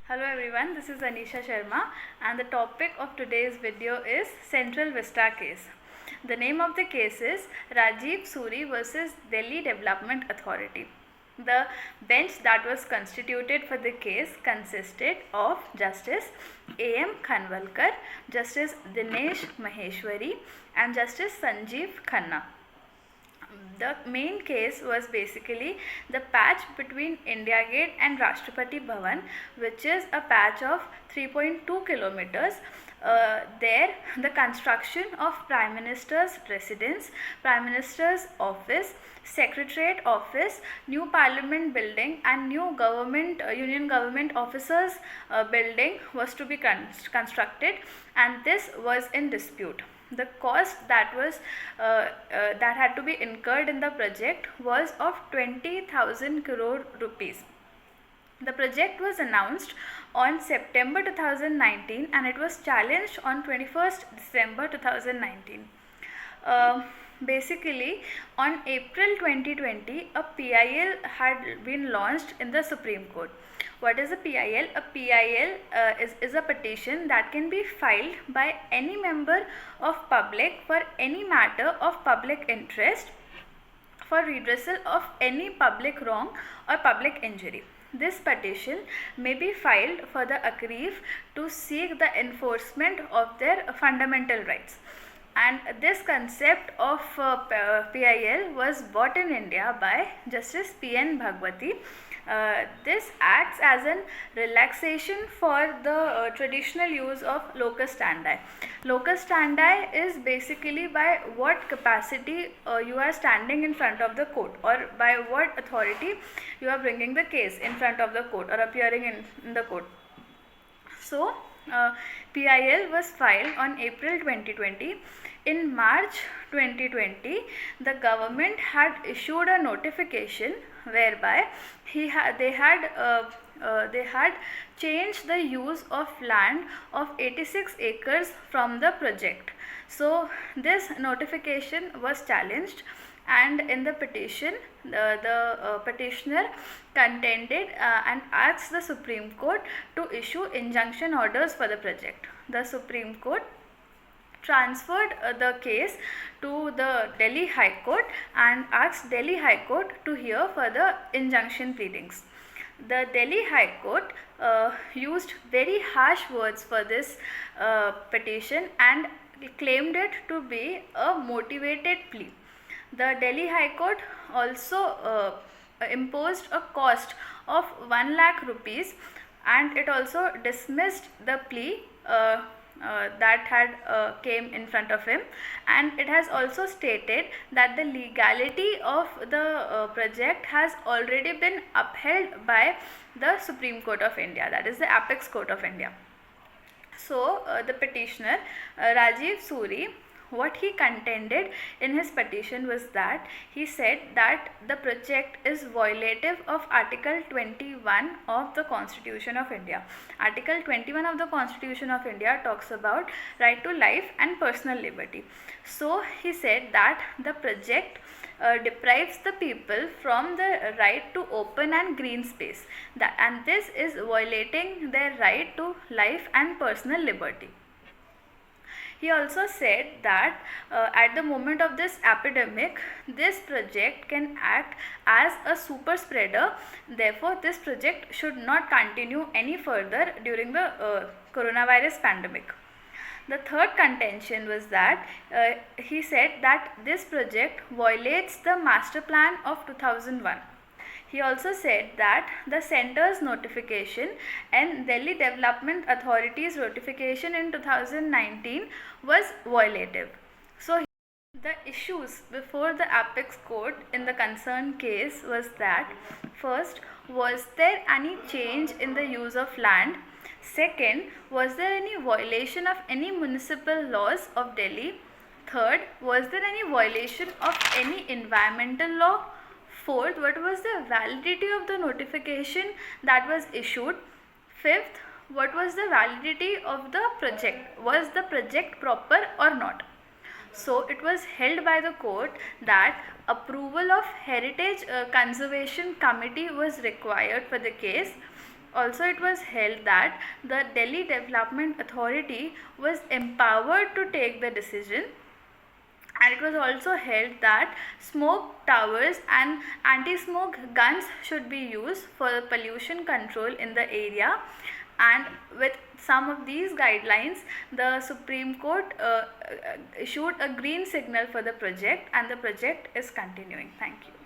Hello everyone, this is Anisha Sharma and the topic of today's video is Central Vista case. The name of the case is Rajiv Suri versus Delhi Development Authority. The bench that was constituted for the case consisted of Justice A.M. Khanwalkar, Justice Dinesh Maheshwari and Justice Sanjeev Khanna. The main case was basically the patch between India Gate and Rashtrapati Bhavan, which is a patch of 3.2 kilometers. There, the construction of Prime Minister's residence, Prime Minister's office, Secretariat office, new Parliament building, and new government Union Government officers building was to be constructed, and this was in dispute. The cost that had to be incurred in the project was of 20,000 crore rupees. The project was announced on September 2019 and it was challenged on 21st December 2019. Basically, on April 2020, a PIL had been launched in the Supreme Court. What is a PIL? A PIL is a petition that can be filed by any member of public for any matter of public interest for redressal of any public wrong or public injury. This petition may be filed for the aggrieved to seek the enforcement of their fundamental rights. And this concept of PIL was brought in India by Justice P.N. Bhagwati. This acts as an relaxation for the traditional use of locus standi. Locus standi is basically by what capacity you are standing in front of the court, or by what authority you are bringing the case in front of the court or appearing in the court. So, PIL was filed on April 2020. In March 2020, the government had issued a notification whereby they had changed the use of land of 86 acres from the project. So, this notification was challenged, and in the petition, the petitioner contended and asked the Supreme Court to issue injunction orders for the project. The Supreme Court transferred the case to the Delhi High Court and asked Delhi High Court to hear further injunction pleadings. The Delhi High Court used very harsh words for this petition and claimed it to be a motivated plea. The Delhi High Court also imposed a cost of 1 lakh rupees, and it also dismissed the plea that had came in front of him, and it has also stated that the legality of the project has already been upheld by the Supreme Court of India, that is the Apex Court of India. So, the petitioner Rajiv Suri, what he contended in his petition was that he said that the project is violative of Article 21 of the Constitution of India. Article 21 of the Constitution of India talks about right to life and personal liberty. So, he said that the project deprives the people from the right to open and green space, and this is violating their right to life and personal liberty. He also said that at the moment of this epidemic, this project can act as a super spreader. Therefore, this project should not continue any further during the coronavirus pandemic. The third contention was that he said that this project violates the master plan of 2001. He also said that the centre's notification and Delhi Development Authority's notification in 2019 was violative. So, the issues before the Apex Court in the concerned case was that, first, was there any change in the use of land? Second, was there any violation of any municipal laws of Delhi? Third, was there any violation of any environmental law? Fourth, what was the validity of the notification that was issued? Fifth, what was the validity of the project? Was the project proper or not? So, it was held by the court that approval of Heritage Conservation Committee was required for the case, Also, it was held that the Delhi Development Authority was empowered to take the decision, and it was also held that smoke towers and anti-smoke guns should be used for pollution control in the area. And with some of these guidelines, the Supreme Court issued a green signal for the project, and the project is continuing. Thank you.